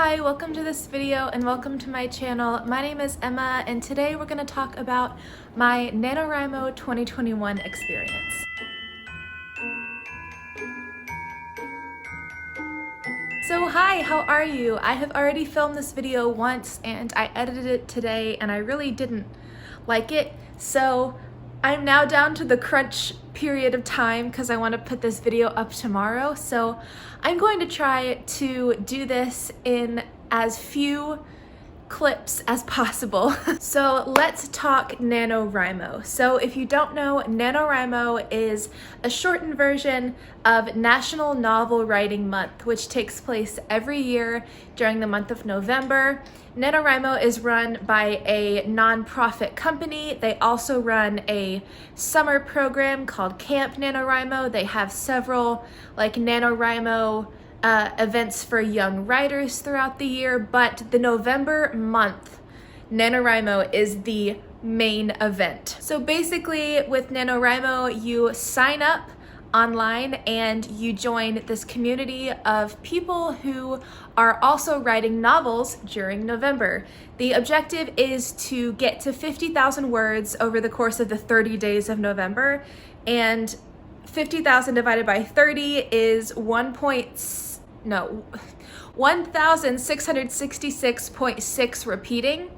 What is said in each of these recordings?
Hi, welcome to this video and welcome to my channel. My name is Emma and today we're going to talk about my NaNoWriMo 2021 experience. So hi, how are you? I have already filmed this video once and I edited it today and I really didn't like it. So I'm now down to the crunch period of time because I want to put this video up tomorrow. So I'm going to try to do this in as few clips as possible. So let's talk NaNoWriMo. So if you don't know, NaNoWriMo is a shortened version of National Novel Writing Month, which takes place every year during the month of November. NaNoWriMo is run by a nonprofit company. They also run a summer program called Camp NaNoWriMo. They have several like NaNoWriMo events for young writers throughout the year, but the November month, NaNoWriMo is the main event. So basically with NaNoWriMo, you sign up online and you join this community of people who are also writing novels during November. The objective is to get to 50,000 words over the course of the 30 days of November, and 50,000 divided by 30 is 1,666.6 repeating.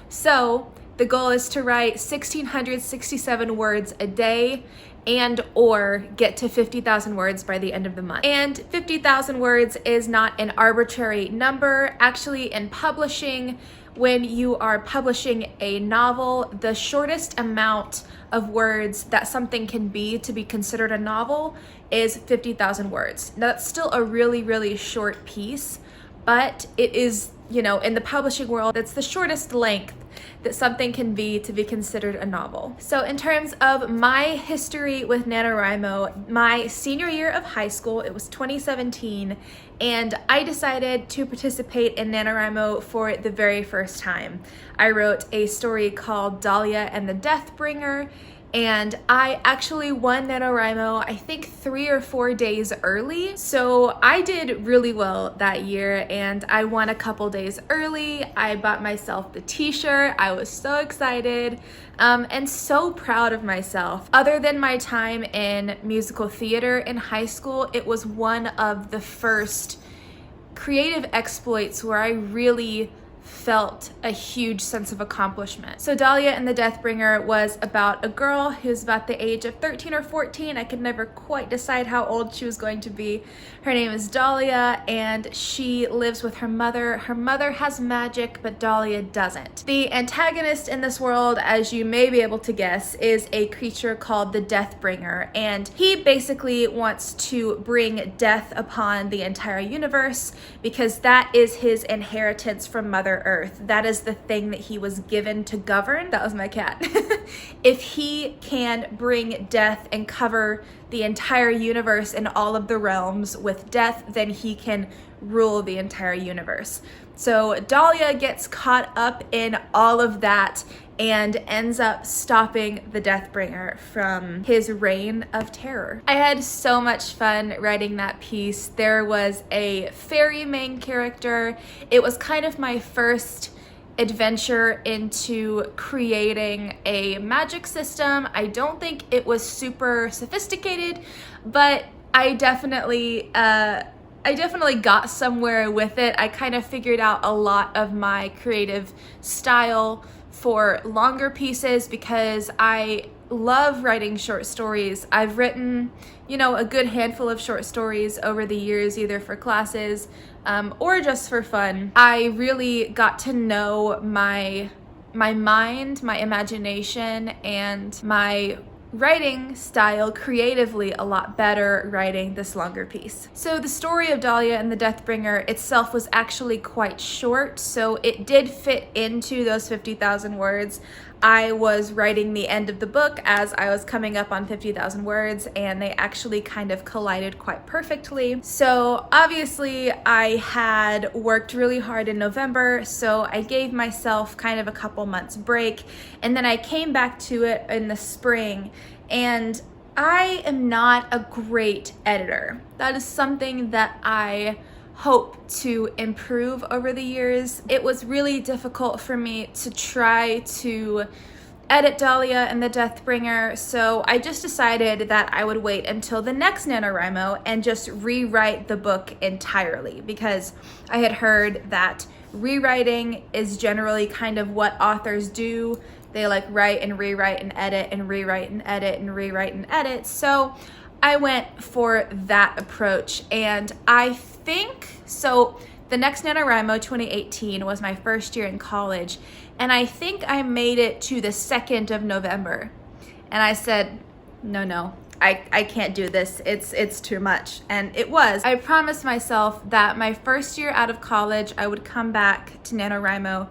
So the goal is to write 1,667 words a day and or get to 50,000 words by the end of the month. And 50,000 words is not an arbitrary number. Actually, in publishing, when you are publishing a novel, the shortest amount of words that something can be to be considered a novel is 50,000 words. Now, that's still a really, really short piece, but it is, in the publishing world, it's the shortest length that something can be to be considered a novel. So in terms of my history with NaNoWriMo, my senior year of high school, it was 2017, and I decided to participate in NaNoWriMo for the very first time. I wrote a story called Dahlia and the Deathbringer, and I actually won NaNoWriMo, I think 3 or 4 days early. So I did really well that year and I won a couple days early. I bought myself the t-shirt. I was so excited and so proud of myself. Other than my time in musical theater in high school, it was one of the first creative exploits where I really felt a huge sense of accomplishment. So Dahlia and the Deathbringer was about a girl who's about the age of 13 or 14. I could never quite decide how old she was going to be. Her name is Dahlia and she lives with her mother. Her mother has magic, but Dahlia doesn't. The antagonist in this world, as you may be able to guess, is a creature called the Deathbringer, and he basically wants to bring death upon the entire universe because that is his inheritance from Mother Earth. That is the thing that he was given to govern. That was my cat. If he can bring death and cover the entire universe and all of the realms with death, then he can rule the entire universe. So Dahlia gets caught up in all of that and ends up stopping the Deathbringer from his reign of terror. I had so much fun writing that piece. There was a fairy main character. It was kind of my first adventure into creating a magic system. I don't think it was super sophisticated, but I definitely got somewhere with it. I kind of figured out a lot of my creative style for longer pieces because I love writing short stories. I've written, a good handful of short stories over the years, either for classes or just for fun. I really got to know my mind, my imagination, and my writing style creatively a lot better writing this longer piece. So the story of Dahlia and the Deathbringer itself was actually quite short, so it did fit into those 50,000 words. I was writing the end of the book as I was coming up on 50,000 words, and they actually kind of collided quite perfectly. So obviously I had worked really hard in November, so I gave myself kind of a couple months break, and then I came back to it in the spring. And I am not a great editor. That is something that I hope to improve over the years. It was really difficult for me to try to edit Dahlia and the Deathbringer, so I just decided that I would wait until the next NaNoWriMo and just rewrite the book entirely, because I had heard that rewriting is generally kind of what authors do. They like write and rewrite and edit and rewrite and edit and rewrite and edit. So I went for that approach, and I think, so the next NaNoWriMo 2018 was my first year in college, and I think I made it to the 2nd of November. And I said, no, I can't do this. It's too much. And it was. I promised myself that my first year out of college, I would come back to NaNoWriMo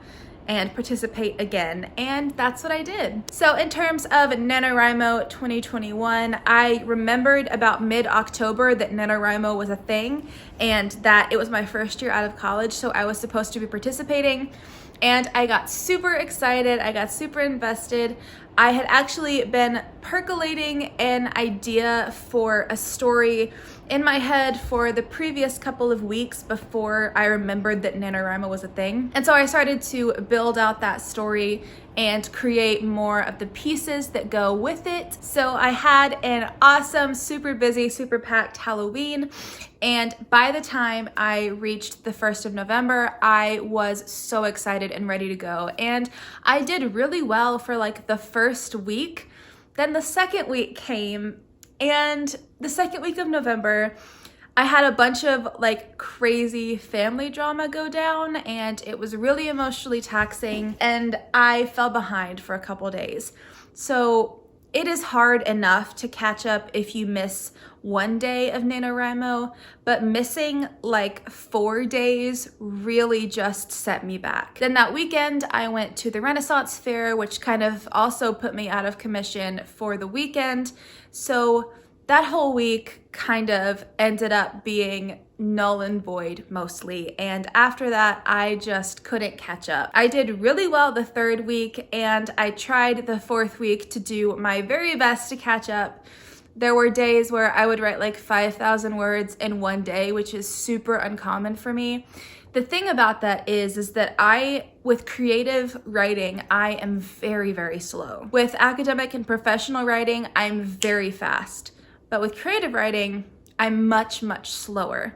and participate again, and that's what I did. So in terms of NaNoWriMo 2021, I remembered about mid-October that NaNoWriMo was a thing and that it was my first year out of college, so I was supposed to be participating, and I got super excited, I got super invested. I had actually been percolating an idea for a story in my head for the previous couple of weeks before I remembered that NaNoWriMo was a thing. And so I started to build out that story and create more of the pieces that go with it. So I had an awesome, super busy, super packed Halloween. And by the time I reached the 1st of November, I was so excited and ready to go. And I did really well for like the first week. Then the second week came, and the second week of November, I had a bunch of like crazy family drama go down, and it was really emotionally taxing, and I fell behind for a couple days. So it is hard enough to catch up if you miss one day of NaNoWriMo, but missing like 4 days really just set me back. Then that weekend, I went to the Renaissance Fair, which kind of also put me out of commission for the weekend. So that whole week kind of ended up being null and void mostly. And after that, I just couldn't catch up. I did really well the 3rd week, and I tried the 4th week to do my very best to catch up. There were days where I would write like 5,000 words in one day, which is super uncommon for me. The thing about that is that with creative writing, I am very, very slow. With academic and professional writing, I'm very fast. But with creative writing, I'm much, much slower.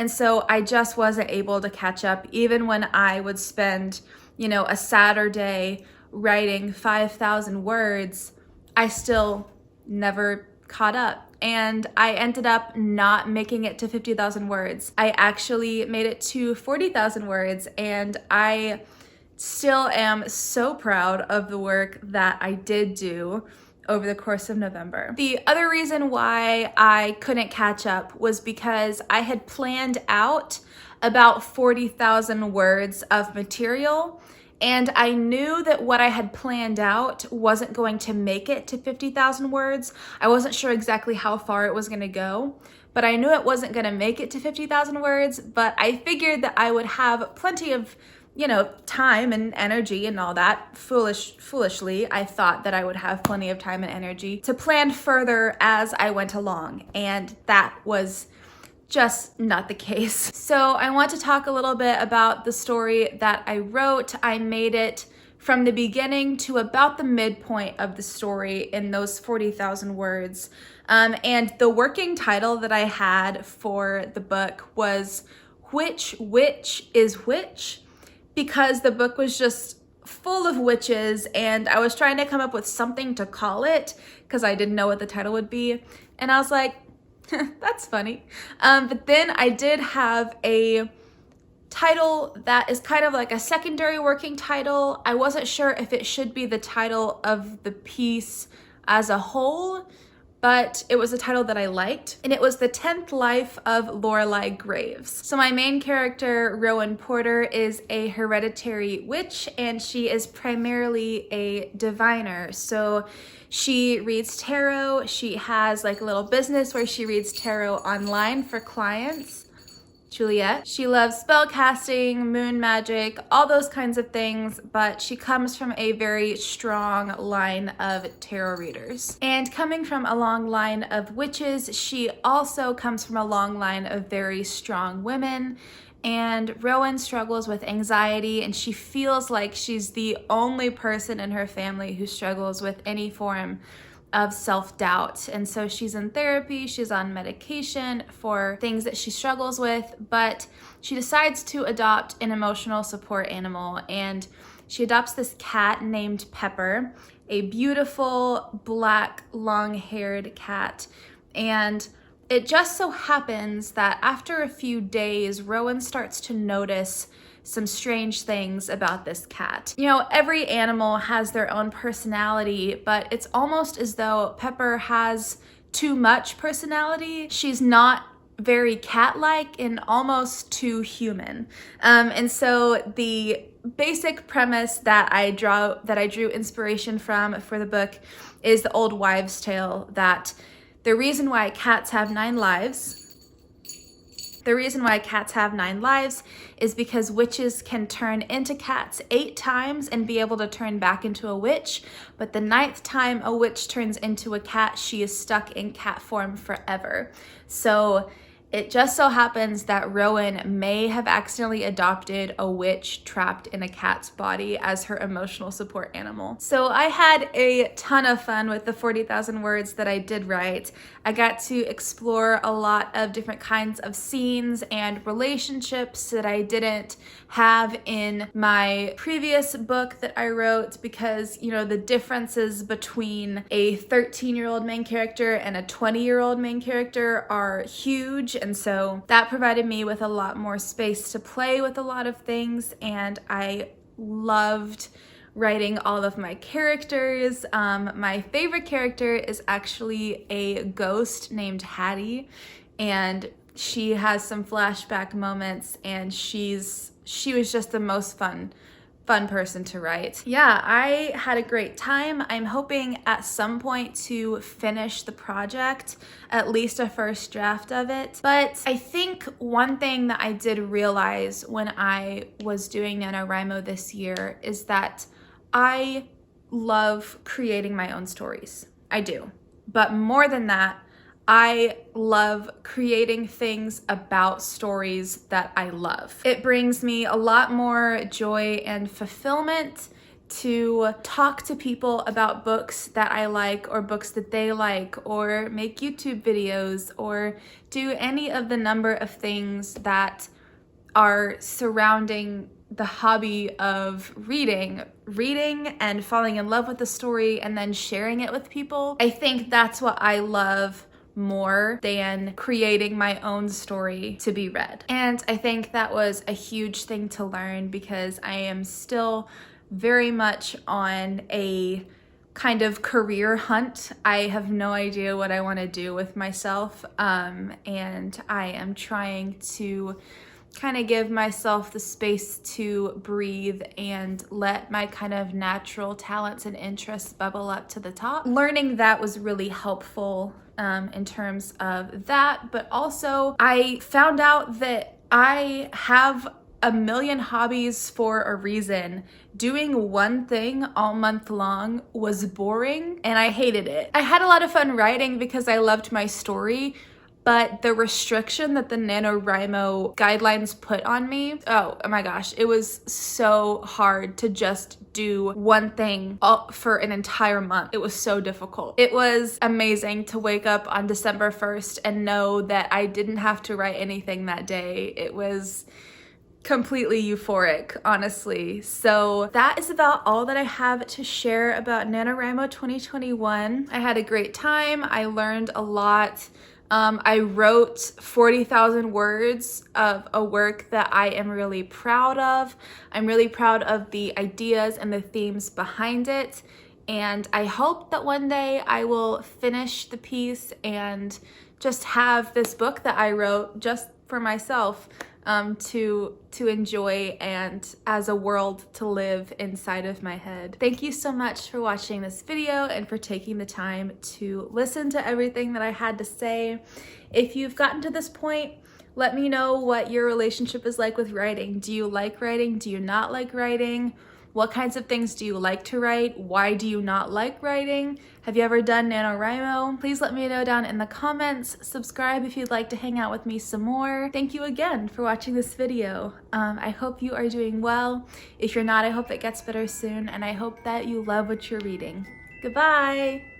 And so I just wasn't able to catch up. Even when I would spend, a Saturday writing 5,000 words, I still never caught up. And I ended up not making it to 50,000 words. I actually made it to 40,000 words, and I still am so proud of the work that I did do over the course of November. The other reason why I couldn't catch up was because I had planned out about 40,000 words of material, and I knew that what I had planned out wasn't going to make it to 50,000 words. I wasn't sure exactly how far it was going to go, but I knew it wasn't going to make it to 50,000 words, but I figured that I would have plenty of time and energy and all that. Foolishly, I thought that I would have plenty of time and energy to plan further as I went along, and that was just not the case. So I want to talk a little bit about the story that I wrote. I made it from the beginning to about the midpoint of the story in those 40,000 words. And the working title that I had for the book was Which Witch is Which? Because the book was just full of witches, and I was trying to come up with something to call it because I didn't know what the title would be. And I was like, that's funny. But then I did have a title that is kind of like a secondary working title. I wasn't sure if it should be the title of the piece as a whole, but it was a title that I liked, and it was The 10th Life of Lorelei Graves. So my main character, Rowan Porter, is a hereditary witch, and she is primarily a diviner. So she reads tarot. She has like a little business where she reads tarot online for clients. Juliet. She loves spellcasting, moon magic, all those kinds of things, but she comes from a very strong line of tarot readers. And coming from a long line of witches, she also comes from a long line of very strong women. And Rowan struggles with anxiety, and she feels like she's the only person in her family who struggles with any form of self-doubt. And so she's in therapy, she's on medication for things that she struggles with, but she decides to adopt an emotional support animal, and she adopts this cat named Pepper, a beautiful black long-haired cat. And it just so happens that after a few days, Rowan starts to notice some strange things about this cat. You know, every animal has their own personality, but it's almost as though Pepper has too much personality. She's not very cat-like and almost too human. And so the basic premise that I drew inspiration from for the book is the old wives' tale that the reason why cats have 9 lives is because witches can turn into cats 8 times and be able to turn back into a witch, but the 9th time a witch turns into a cat, she is stuck in cat form forever. So it just so happens that Rowan may have accidentally adopted a witch trapped in a cat's body as her emotional support animal. So I had a ton of fun with the 40,000 words that I did write. I got to explore a lot of different kinds of scenes and relationships that I didn't have in my previous book that I wrote, because, you know, the differences between a 13-year-old main character and a 20-year-old main character are huge. And so that provided me with a lot more space to play with a lot of things, and I loved writing all of my characters. My favorite character is actually a ghost named Hattie, and she has some flashback moments, and she was just the most fun person to write. Yeah, I had a great time. I'm hoping at some point to finish the project, at least a first draft of it. But I think one thing that I did realize when I was doing NaNoWriMo this year is that I love creating my own stories. I do. But more than that, I love creating things about stories that I love. It brings me a lot more joy and fulfillment to talk to people about books that I like, or books that they like, or make YouTube videos, or do any of the number of things that are surrounding the hobby of reading and falling in love with the story and then sharing it with people. I think that's what I love more than creating my own story to be read. And I think that was a huge thing to learn, because I am still very much on a kind of career hunt. I have no idea what I want to do with myself, and I am trying to kind of give myself the space to breathe and let my kind of natural talents and interests bubble up to the top. Learning that was really helpful in terms of that, but also I found out that I have a million hobbies for a reason. Doing one thing all month long was boring, and I hated it. I had a lot of fun writing because I loved my story, but the restriction that the NaNoWriMo guidelines put on me, oh my gosh, it was so hard to just do one thing for an entire month. It was so difficult. It was amazing to wake up on December 1st and know that I didn't have to write anything that day. It was completely euphoric, honestly. So that is about all that I have to share about NaNoWriMo 2021. I had a great time. I learned a lot. I wrote 40,000 words of a work that I am really proud of. I'm really proud of the ideas and the themes behind it. And I hope that one day I will finish the piece and just have this book that I wrote just for myself to enjoy and as a world to live inside of my head. Thank you so much for watching this video and for taking the time to listen to everything that I had to say. If you've gotten to this point, Let me know what your relationship is like with writing. Do you like writing? Do you not like writing? What kinds of things do you like to write? Why do you not like writing? Have you ever done NaNoWriMo? Please let me know down in the comments. Subscribe if you'd like to hang out with me some more. Thank you again for watching this video. I hope you are doing well. If you're not, I hope it gets better soon, and I hope that you love what you're reading. Goodbye!